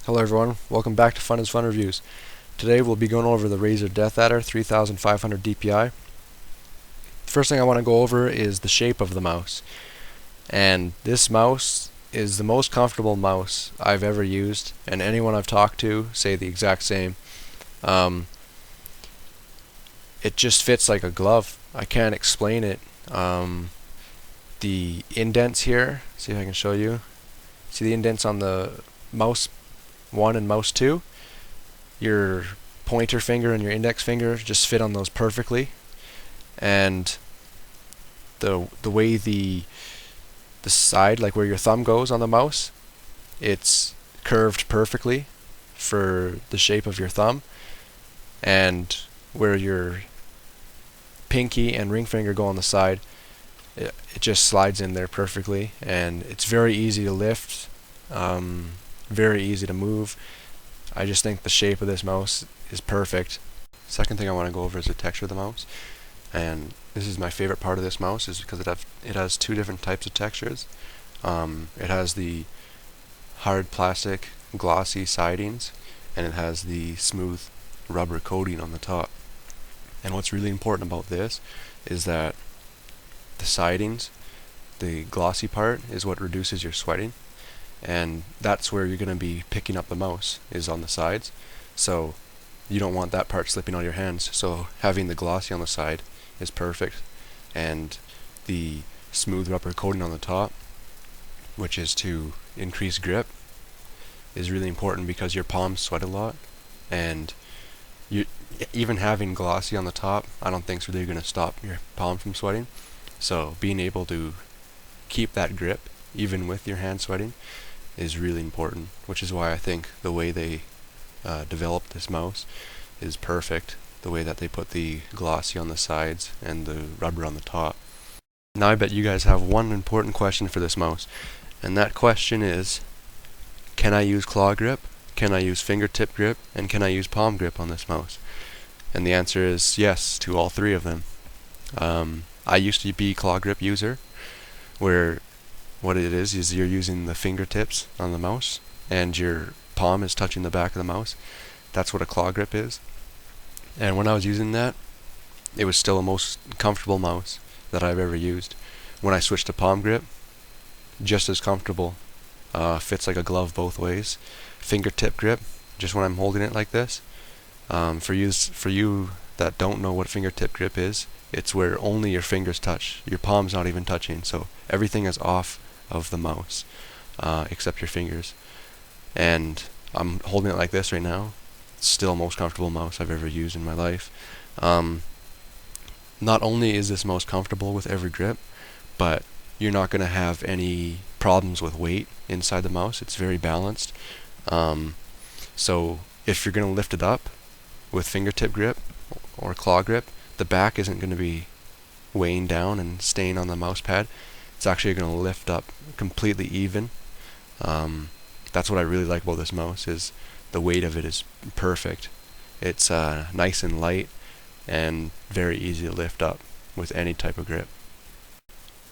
Hello everyone, welcome back to Fun is Fun Reviews. Today we'll be going over the Razer DeathAdder 3500 DPI. First thing I want to go over is the shape of the mouse. And this mouse is the most comfortable mouse I've ever used, and anyone I've talked to say the exact same. It just fits like a glove. I can't explain it. The indents here, see if I can show you. See the indents on the mouse 1 and mouse 2? Your pointer finger and your index finger just fit on those perfectly, and the way the side, like where your thumb goes on the mouse, it's curved perfectly for the shape of your thumb, and where your pinky and ring finger go on the side, it just slides in there perfectly, and it's very easy to lift, very easy to move. I just think the shape of this mouse is perfect. Second thing I want to go over is the texture of the mouse, and this is my favorite part of this mouse is because it has two different types of textures. It has the hard plastic glossy sidings, and it has the smooth rubber coating on the top. And what's really important about this is that the sidings, the glossy part, is what reduces your sweating, and that's where you're going to be picking up the mouse, is on the sides. So you don't want that part slipping on your hands, so having the glossy on the side is perfect, and the smooth rubber coating on the top, which is to increase grip, is really important because your palms sweat a lot, and even having glossy on the top I don't think is really going to stop your palm from sweating. So being able to keep that grip even with your hand sweating is really important, which is why I think the way they developed this mouse is perfect, the way that they put the glossy on the sides and the rubber on the top. Now I bet you guys have one important question for this mouse, and that question is, can I use claw grip, can I use fingertip grip, and can I use palm grip on this mouse? And the answer is yes to all three of them. I used to be claw grip user, where what it is you're using the fingertips on the mouse and your palm is touching the back of the mouse. That's what a claw grip is. And when I was using that, it was still the most comfortable mouse that I've ever used. When I switched to palm grip, just as comfortable. Fits like a glove both ways. Fingertip grip, just when I'm holding it like this. For you that don't know what fingertip grip is, it's where only your fingers touch. Your palm's not even touching, so everything is off of the mouse, except your fingers. And I'm holding it like this right now. It's still the most comfortable mouse I've ever used in my life. Not only is this most comfortable with every grip, but you're not going to have any problems with weight inside the mouse. It's very balanced. So if you're going to lift it up with fingertip grip or claw grip, the back isn't going to be weighing down and staying on the mouse pad. It's actually going to lift up completely even. That's what I really like about this mouse, is the weight of it is perfect. It's nice and light and very easy to lift up with any type of grip.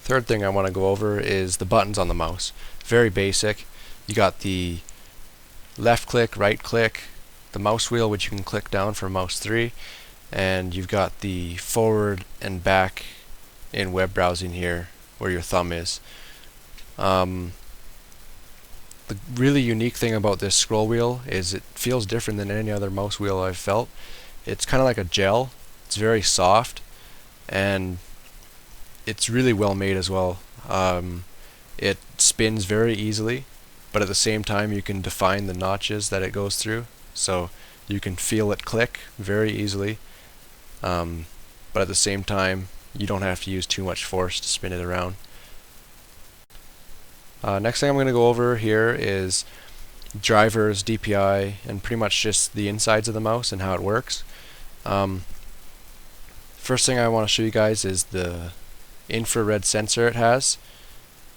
Third thing I want to go over is the buttons on the mouse. Very basic. You got the left click, right click, the mouse wheel, which you can click down for mouse 3, and you've got the forward and back in web browsing here where your thumb is. The really unique thing about this scroll wheel is it feels different than any other mouse wheel I've felt. It's kind of like a gel. It's very soft, and it's really well made as well. It spins very easily, but at the same time you can define the notches that it goes through, so you can feel it click very easily, but at the same time you don't have to use too much force to spin it around. Next thing I'm going to go over here is drivers, DPI, and pretty much just the insides of the mouse and how it works. First thing I want to show you guys is the infrared sensor it has.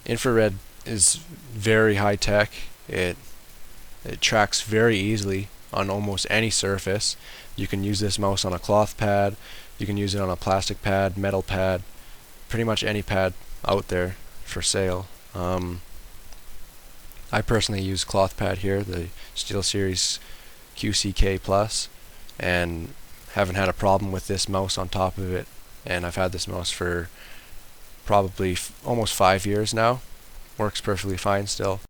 Infrared is very high tech. It tracks very easily on almost any surface. You can use this mouse on a cloth pad, you can use it on a plastic pad, metal pad, pretty much any pad out there for sale. I personally use cloth pad here, the SteelSeries QCK Plus, and haven't had a problem with this mouse on top of it. And I've had this mouse for probably almost 5 years now. Works perfectly fine still.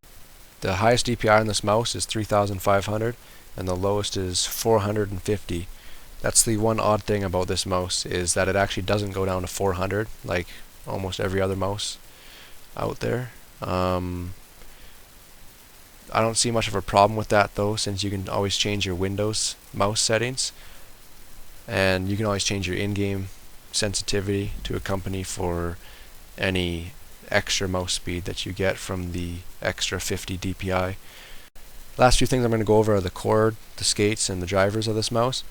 The highest DPI on this mouse is 3,500 and the lowest is 450. That's the one odd thing about this mouse, is that it actually doesn't go down to 400 like almost every other mouse out there. I don't see much of a problem with that though, since you can always change your Windows mouse settings, and you can always change your in-game sensitivity to accompany for any extra mouse speed that you get from the extra 50 DPI. Last few things I'm going to go over are the cord, the skates, and the drivers of this mouse.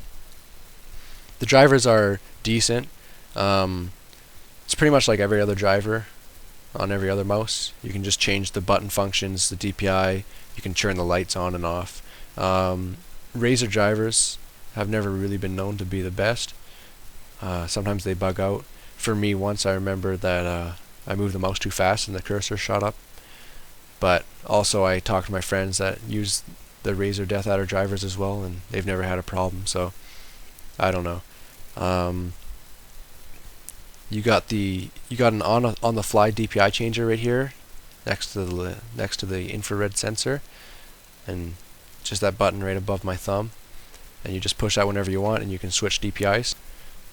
The drivers are decent. It's pretty much like every other driver on every other mouse. You can just change the button functions, the DPI, you can turn the lights on and off. Razer drivers have never really been known to be the best. Sometimes they bug out. For me, once I remember that I moved the mouse too fast and the cursor shot up. But also I talked to my friends that use the Razer DeathAdder drivers as well, and they've never had a problem, so I don't know. You got an on the fly DPI changer right here next to the infrared sensor, and just that button right above my thumb, and you just push that whenever you want and you can switch DPIs.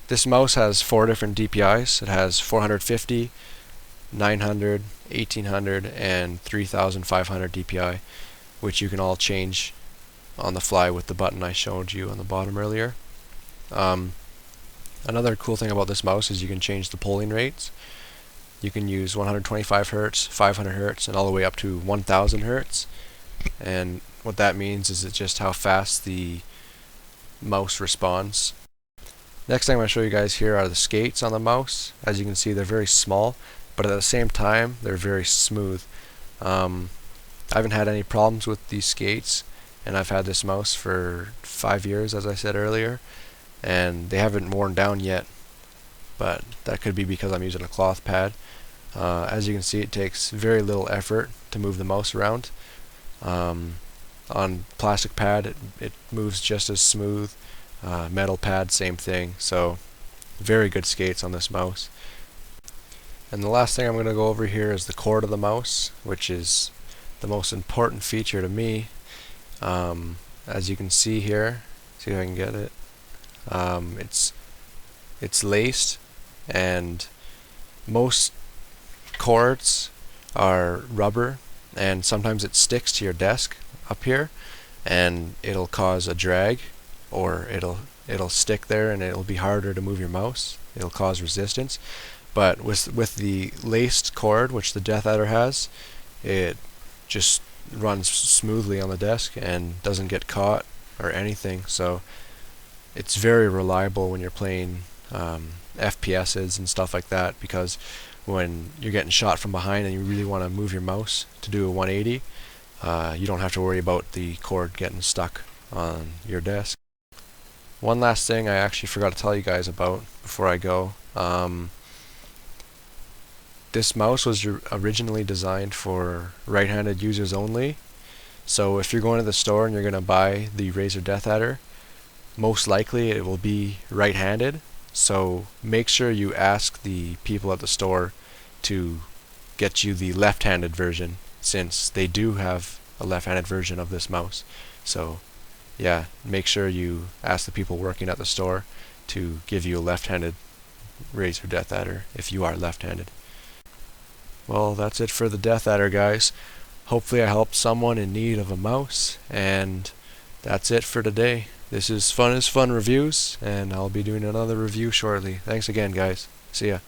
This mouse has 4 different DPIs. It has 450, 900, 1800, and 3500 DPI, which you can all change on the fly with the button I showed you on the bottom earlier. Another cool thing about this mouse is you can change the polling rates. You can use 125 Hz, 500 Hz, and all the way up to 1000 Hz. And what that means is it's just how fast the mouse responds. Next thing I'm going to show you guys here are the skates on the mouse. As you can see, they're very small, but at the same time they're very smooth. I haven't had any problems with these skates, and I've had this mouse for 5 years, as I said earlier, and they haven't worn down yet, but that could be because I'm using a cloth pad. As you can see, it takes very little effort to move the mouse around. On plastic pad it moves just as smooth. Metal pad, same thing. So very good skates on this mouse. And the last thing I'm going to go over here is the cord of the mouse, which is the most important feature to me. As you can see here, see if I can get it. It's laced, and most cords are rubber, and sometimes it sticks to your desk up here and it'll cause a drag, or it'll stick there and it'll be harder to move your mouse. It'll cause resistance. But with the laced cord, which the DeathAdder has, it just runs smoothly on the desk and doesn't get caught or anything. So it's very reliable when you're playing FPSs and stuff like that, because when you're getting shot from behind and you really want to move your mouse to do a 180, you don't have to worry about the cord getting stuck on your desk. One last thing I actually forgot to tell you guys about before I go. This mouse was originally designed for right-handed users only. So if you're going to the store and you're going to buy the Razer DeathAdder, most likely it will be right-handed. So make sure you ask the people at the store to get you the left-handed version, since they do have a left-handed version of this mouse. So yeah, make sure you ask the people working at the store to give you a left-handed Razer DeathAdder if you are left-handed. Well, that's it for the DeathAdder, guys. Hopefully I helped someone in need of a mouse, and that's it for today. This is Fun is Fun Reviews, and I'll be doing another review shortly. Thanks again, guys. See ya.